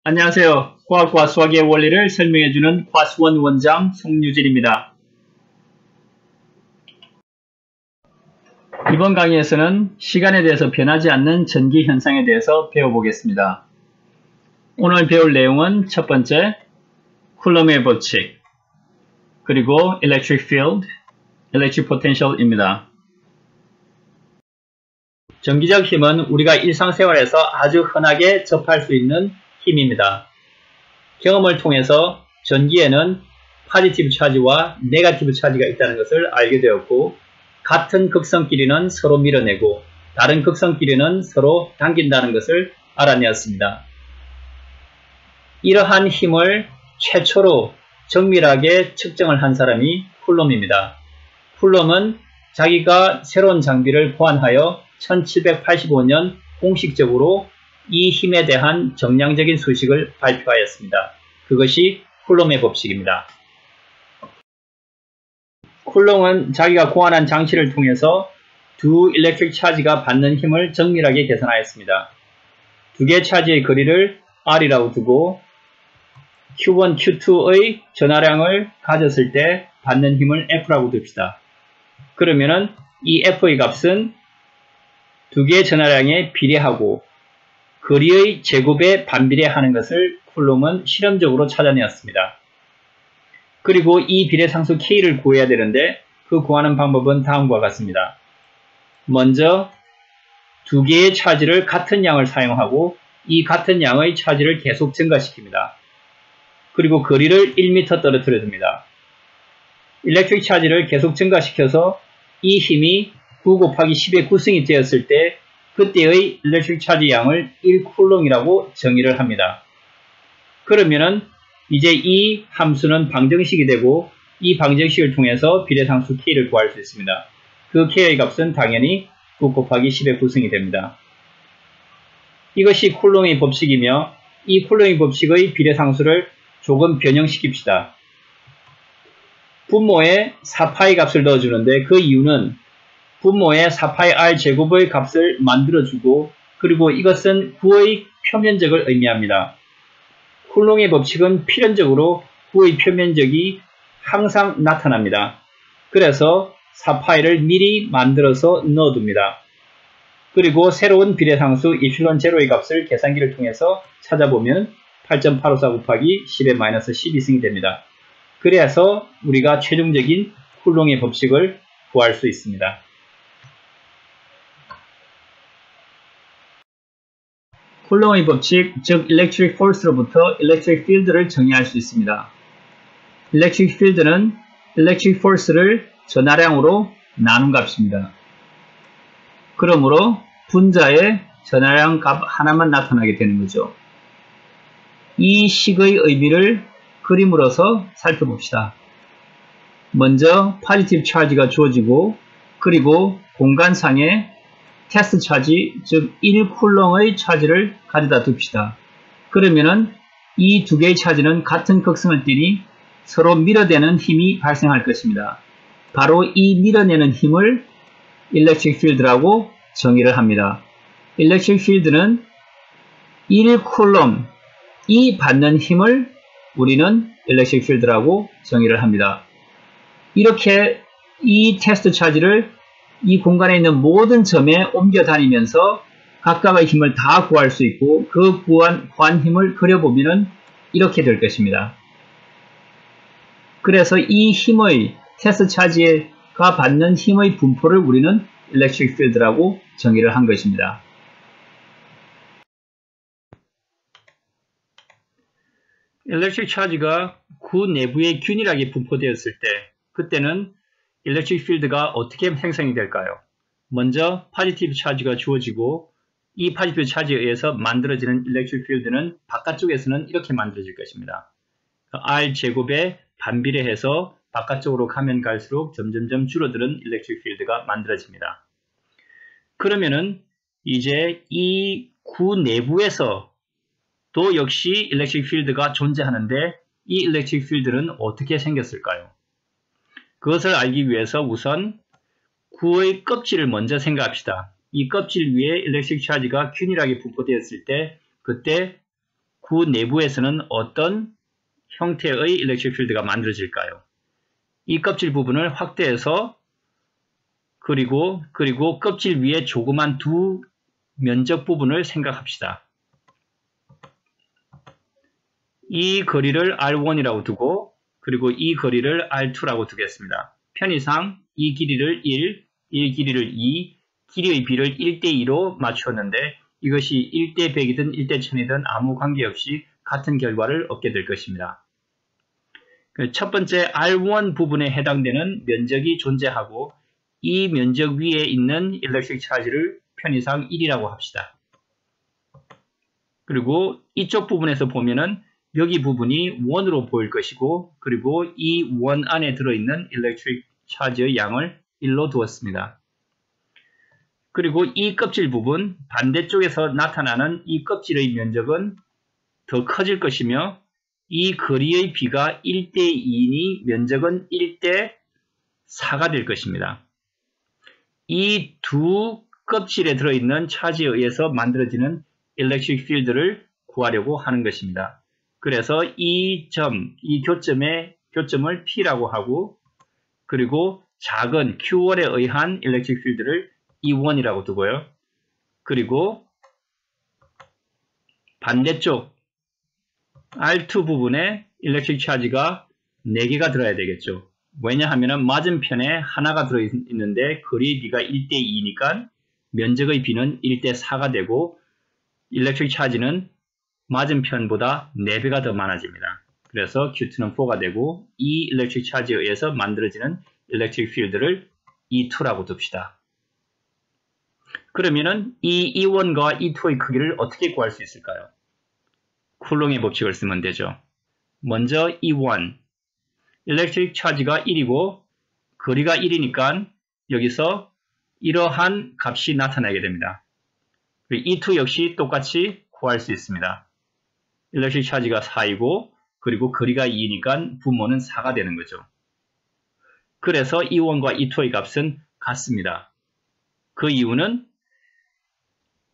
안녕하세요. 과학과 수학의 원리를 설명해주는 과수원 원장 송유진입니다. 이번 강의에서는 시간에 대해서 변하지 않는 전기 현상에 대해서 배워보겠습니다. 오늘 배울 내용은 첫 번째, 쿨럼의 법칙, 그리고 electric field, electric potential입니다. 전기적 힘은 우리가 일상생활에서 아주 흔하게 접할 수 있는 힘입니다. 경험을 통해서 전기에는 포지티브 차지와 네거티브 차지가 있다는 것을 알게 되었고, 같은 극성끼리는 서로 밀어내고 다른 극성끼리는 서로 당긴다는 것을 알아내었습니다. 이러한 힘을 최초로 정밀하게 측정을 한 사람이 쿨럼입니다. 쿨럼은 자기가 새로운 장비를 고안하여 1785년 공식적으로 이 힘에 대한 정량적인 수식을 발표하였습니다. 그것이 쿨럼의 법칙입니다. 쿨럼은 자기가 고안한 장치를 통해서 두 일렉트릭 차지가 받는 힘을 정밀하게 계산하였습니다. 두 개의 차지의 거리를 R이라고 두고 Q1, Q2의 전하량을 가졌을 때 받는 힘을 F라고 둡시다. 그러면은 이 F의 값은 두 개의 전하량에 비례하고 거리의 제곱에 반비례하는 것을 쿨럼은 실험적으로 찾아내었습니다. 그리고 이 비례상수 K를 구해야 되는데 그 구하는 방법은 다음과 같습니다. 먼저 두 개의 차지를 같은 양을 사용하고 이 같은 양의 차지를 계속 증가시킵니다. 그리고 거리를 1m 떨어뜨려 둡니다. 일렉트릭 차지를 계속 증가시켜서 이 힘이 9 곱하기 10의 9승이 되었을 때 그때의 일렉트릭 차지 양을 1쿨럼이라고 정의를 합니다. 그러면은 이제 이 함수는 방정식이 되고 이 방정식을 통해서 비례상수 K를 구할 수 있습니다. 그 K의 값은 당연히 9 곱하기 10의 9승이 됩니다. 이것이 쿨럼의 법칙이며 이 쿨럼의 법칙의 비례상수를 조금 변형시킵시다. 분모에 4파이 값을 넣어주는데 그 이유는 분모에 4파이 R 제곱의 값을 만들어주고 그리고 이것은 구의 표면적을 의미합니다. 쿨럼의 법칙은 필연적으로 구의 표면적이 항상 나타납니다. 그래서 4파이를 미리 만들어서 넣어둡니다. 그리고 새로운 비례상수 이플론 제로의 값을 계산기를 통해서 찾아보면 8.854 곱하기 10의 마이너스 12승이 됩니다. 그래서 우리가 최종적인 쿨럼의 법칙을 구할 수 있습니다. 쿨럼의 법칙, 즉 electric force로부터 electric field를 정의할 수 있습니다. electric field는 electric force를 전하량으로 나눈 값입니다. 그러므로 분자에 전하량 값 하나만 나타나게 되는 거죠. 이 식의 의미를 그림으로서 살펴봅시다. 먼저 포지티브 차지가 주어지고 그리고 공간상에 테스트 차지, 즉 1쿨럼의 차지를 가져다 둡시다. 그러면은 이 두 개의 차지는 같은 극성을 띠니 서로 밀어대는 힘이 발생할 것입니다. 바로 이 밀어내는 힘을 일렉트릭 필드라고 정의를 합니다. 일렉트릭 필드는 1쿨럼, 이 받는 힘을 우리는 일렉트릭 필드라고 정의를 합니다. 이렇게 이 테스트 차지를 이 공간에 있는 모든 점에 옮겨 다니면서 각각의 힘을 다 구할 수 있고 그 구한 힘을 그려보면 이렇게 될 것입니다. 그래서 이 힘의 테스트 차지가 받는 힘의 분포를 우리는 일렉트릭 필드라고 정의를 한 것입니다. 일렉트릭 차지가 구 내부에 균일하게 분포되었을 때 그때는 일렉트릭 필드가 어떻게 생성이 될까요? 먼저 포지티브 차지가 주어지고 이 포지티브 차지에 의해서 만들어지는 일렉트릭 필드는 바깥쪽에서는 이렇게 만들어질 것입니다. R 제곱에 반비례해서 바깥쪽으로 가면 갈수록 점점점 줄어드는 일렉트릭 필드가 만들어집니다. 그러면은 이제 이 구 내부에서 또 역시 일렉트릭 필드가 존재하는데 이 일렉트릭 필드는 어떻게 생겼을까요? 그것을 알기 위해서 우선 구의 껍질을 먼저 생각합시다. 이 껍질 위에 일렉트릭 차지가 균일하게 분포되었을 때 그때 구 내부에서는 어떤 형태의 일렉트릭 필드가 만들어질까요? 이 껍질 부분을 확대해서 그리고 껍질 위에 조그만 두 면적 부분을 생각합시다. 이 거리를 R1이라고 두고 그리고 이 거리를 R2라고 두겠습니다. 편의상 이 길이를 1, 이 길이를 2, 길이의 비를 1대2로 맞추었는데 이것이 1대 100이든 1대 1000이든 아무 관계없이 같은 결과를 얻게 될 것입니다. 첫 번째 R1 부분에 해당되는 면적이 존재하고 이 면적 위에 있는 일렉트릭 차지를 편의상 1이라고 합시다. 그리고 이쪽 부분에서 보면은 여기 부분이 1으로 보일 것이고 그리고 이 1 안에 들어있는 일렉트릭 차지의 양을 1로 두었습니다. 그리고 이 껍질 부분 반대쪽에서 나타나는 이 껍질의 면적은 더 커질 것이며 이 거리의 비가 1대2이니 면적은 1대4가 될 것입니다. 이 두 껍질에 들어있는 차지에 의해서 만들어지는 일렉트릭 필드를 구하려고 하는 것입니다. 그래서 이 교점을 P라고 하고 그리고 작은 Q1에 의한 일렉트릭 필드를 E1이라고 두고요. 그리고 반대쪽 R2 부분에 일렉트릭 차지가 4개가 들어야 되겠죠. 왜냐하면 맞은편에 하나가 들어있는데 거리의 비가 1대2니까 면적의 비는 1대4가 되고 일렉트릭 차지는 맞은편보다 4배가 더 많아집니다. 그래서 Q2는 4가 되고 이 일렉트릭 차지에 의해서 만들어지는 일렉트릭 필드를 E2라고 둡시다. 그러면은 이 E1과 E2의 크기를 어떻게 구할 수 있을까요? 쿨롱의 법칙을 쓰면 되죠. 먼저 E1 일렉트릭 차지가 1이고 거리가 1이니까 여기서 이러한 값이 나타나게 됩니다. E2 역시 똑같이 구할 수 있습니다. 일렉트릭 차지가 4이고 그리고 거리가 2니까 분모는 4가 되는 거죠. 그래서 E1과 E2의 값은 같습니다. 그 이유는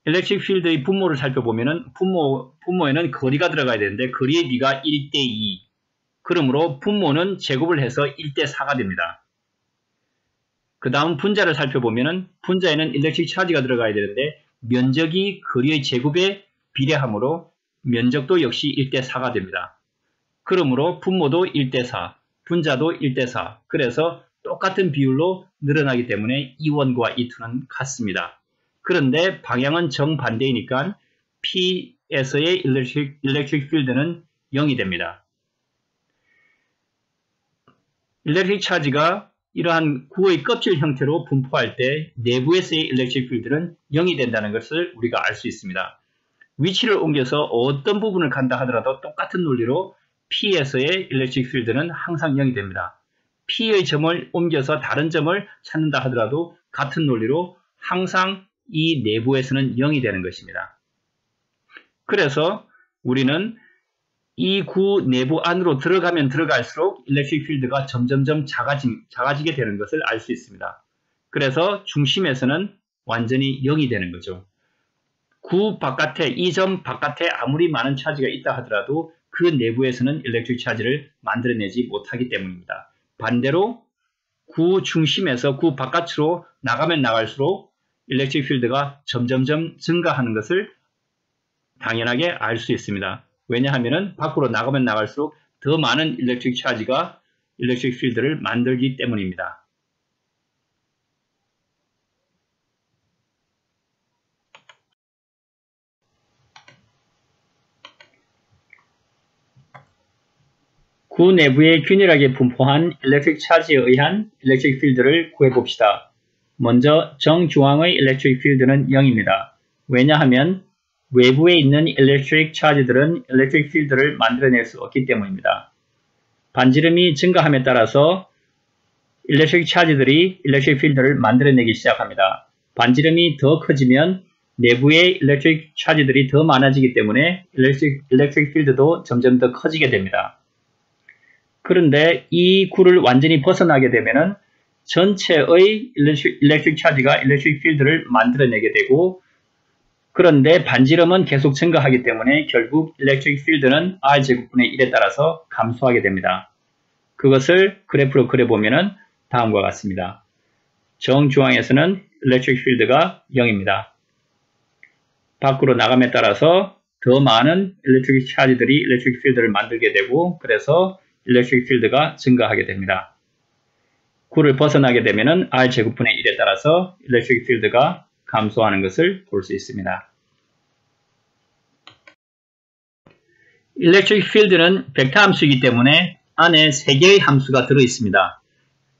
일렉트릭 필드의 분모를 살펴보면은 분모에는 거리가 들어가야 되는데 거리의 비가 1대2 그러므로 분모는 제곱을 해서 1대4가 됩니다. 그 다음 분자를 살펴보면은 분자에는 일렉트릭 차지가 들어가야 되는데 면적이 거리의 제곱에 비례하므로 면적도 역시 1대4가 됩니다. 그러므로 분모도 1대4, 분자도 1대4, 그래서 똑같은 비율로 늘어나기 때문에 E1과 E2는 같습니다. 그런데 방향은 정반대이니까 P에서의 일렉트릭 필드는 0이 됩니다. 일렉트릭 차지가 이러한 구의 껍질 형태로 분포할 때 내부에서의 일렉트릭 필드는 0이 된다는 것을 우리가 알 수 있습니다. 위치를 옮겨서 어떤 부분을 간다 하더라도 똑같은 논리로 P에서의 일렉트릭 필드는 항상 0이 됩니다. P의 점을 옮겨서 다른 점을 찾는다 하더라도 같은 논리로 항상 이 내부에서는 0이 되는 것입니다. 그래서 우리는 이 구 내부 안으로 들어가면 들어갈수록 일렉트릭 필드가 점점점 작아지게 되는 것을 알 수 있습니다. 그래서 중심에서는 완전히 0이 되는 거죠. 구 바깥에, 이 점 바깥에 아무리 많은 차지가 있다 하더라도 그 내부에서는 일렉트릭 차지를 만들어내지 못하기 때문입니다. 반대로 구 중심에서 구 바깥으로 나가면 나갈수록 일렉트릭 필드가 점점점 증가하는 것을 당연하게 알 수 있습니다. 왜냐하면 밖으로 나가면 나갈수록 더 많은 일렉트릭 차지가 일렉트릭 필드를 만들기 때문입니다. 구 내부에 균일하게 분포한 일렉트릭 차지에 의한 일렉트릭 필드를 구해봅시다. 먼저 정중앙의 일렉트릭 필드는 0입니다. 왜냐하면 외부에 있는 일렉트릭 차지들은 일렉트릭 필드를 만들어낼 수 없기 때문입니다. 반지름이 증가함에 따라서 일렉트릭 차지들이 일렉트릭 필드를 만들어내기 시작합니다. 반지름이 더 커지면 내부의 일렉트릭 차지들이 더 많아지기 때문에 일렉트릭 필드도 점점 더 커지게 됩니다. 그런데 이 구를 완전히 벗어나게 되면은 전체의 일렉트릭 차지가 일렉트릭 필드를 만들어내게 되고 그런데 반지름은 계속 증가하기 때문에 결국 electric field는 R제곱분의 1에 따라서 감소하게 됩니다. 그것을 그래프로 그려보면 다음과 같습니다. 정중앙에서는 electric field가 0입니다. 밖으로 나감에 따라서 더 많은 electric charge들이 electric field를 만들게 되고 그래서 electric field가 증가하게 됩니다. 9를 벗어나게 되면 R제곱분의 1에 따라서 electric field가 감소하는 것을 볼 수 있습니다. electric field는 벡터 함수이기 때문에 안에 3개의 함수가 들어있습니다.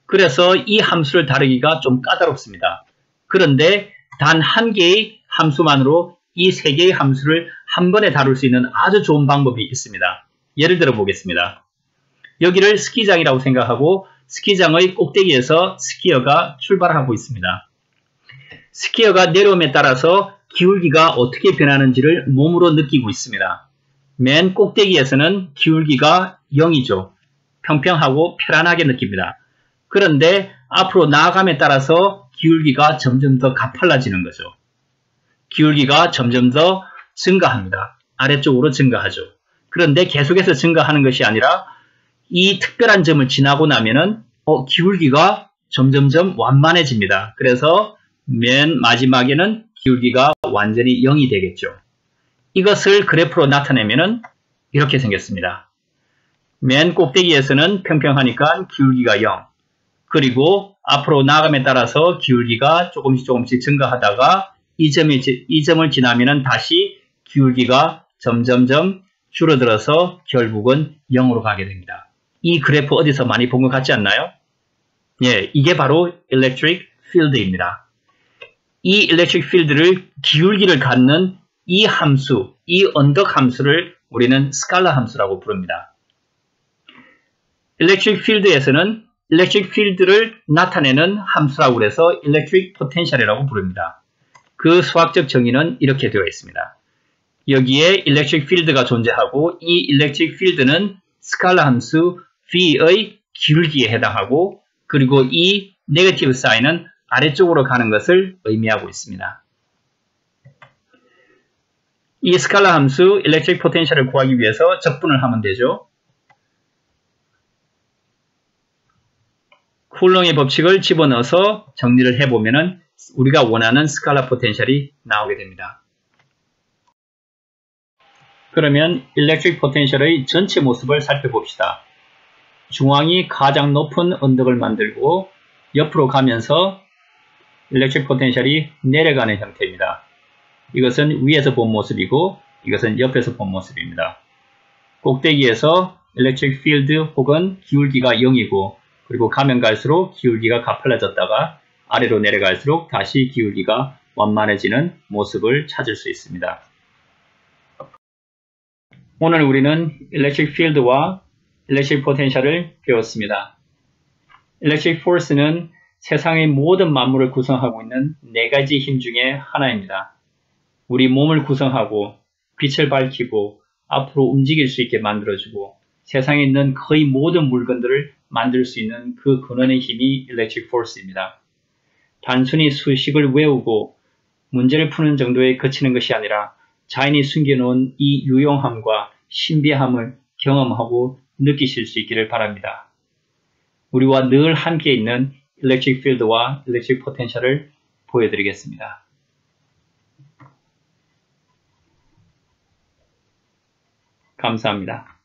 그래서 이 함수를 다루기가 좀 까다롭습니다. 그런데 단 한 개의 함수만으로 이 3개의 함수를 한 번에 다룰 수 있는 아주 좋은 방법이 있습니다. 예를 들어 보겠습니다. 여기를 스키장이라고 생각하고 스키장의 꼭대기에서 스키어가 출발하고 있습니다. 스키어가 내려옴에 따라서 기울기가 어떻게 변하는지를 몸으로 느끼고 있습니다. 맨 꼭대기에서는 기울기가 0이죠. 평평하고 편안하게 느낍니다. 그런데 앞으로 나아감에 따라서 기울기가 점점 더 가팔라지는 거죠. 기울기가 점점 더 증가합니다. 아래쪽으로 증가하죠. 그런데 계속해서 증가하는 것이 아니라 이 특별한 점을 지나고 나면은 기울기가 점점점 완만해집니다. 그래서 맨 마지막에는 기울기가 완전히 0이 되겠죠. 이것을 그래프로 나타내면은 이렇게 생겼습니다. 맨 꼭대기에서는 평평하니까 기울기가 0. 그리고 앞으로 나감에 따라서 기울기가 조금씩 증가하다가 이 점을 지나면은 다시 기울기가 점점점 줄어들어서 결국은 0으로 가게 됩니다. 이 그래프 어디서 많이 본 것 같지 않나요? 예, 이게 바로 electric field입니다. 이 electric field를 기울기를 갖는 이 함수, 이 언덕 함수를 우리는 스칼라 함수라고 부릅니다. electric field에서는 electric field를 나타내는 함수라고 해서 electric potential이라고 부릅니다. 그 수학적 정의는 이렇게 되어 있습니다. 여기에 electric field가 존재하고 이 electric field는 스칼라 함수 V의 기울기에 해당하고 그리고 이 네거티브 사인은 아래쪽으로 가는 것을 의미하고 있습니다. 이 스칼라 함수 electric potential을 구하기 위해서 적분을 하면 되죠. 쿨롱의 법칙을 집어넣어서 정리를 해보면 우리가 원하는 스칼라 포텐셜이 나오게 됩니다. 그러면 electric potential의 전체 모습을 살펴봅시다. 중앙이 가장 높은 언덕을 만들고 옆으로 가면서 electric potential이 내려가는 형태입니다. 이것은 위에서 본 모습이고 이것은 옆에서 본 모습입니다. 꼭대기에서 electric field 혹은 기울기가 0이고 그리고 가면 갈수록 기울기가 가팔라졌다가 아래로 내려갈수록 다시 기울기가 완만해지는 모습을 찾을 수 있습니다. 오늘 우리는 electric field와 electric potential을 배웠습니다. electric force는 세상의 모든 만물을 구성하고 있는 4가지 힘 중에 하나입니다. 우리 몸을 구성하고 빛을 밝히고 앞으로 움직일 수 있게 만들어주고 세상에 있는 거의 모든 물건들을 만들 수 있는 그 근원의 힘이 electric force입니다. 단순히 수식을 외우고 문제를 푸는 정도에 그치는 것이 아니라 자연이 숨겨놓은 이 유용함과 신비함을 경험하고 느끼실 수 있기를 바랍니다. 우리와 늘 함께 있는 electric field와 electric potential을 보여드리겠습니다. 감사합니다.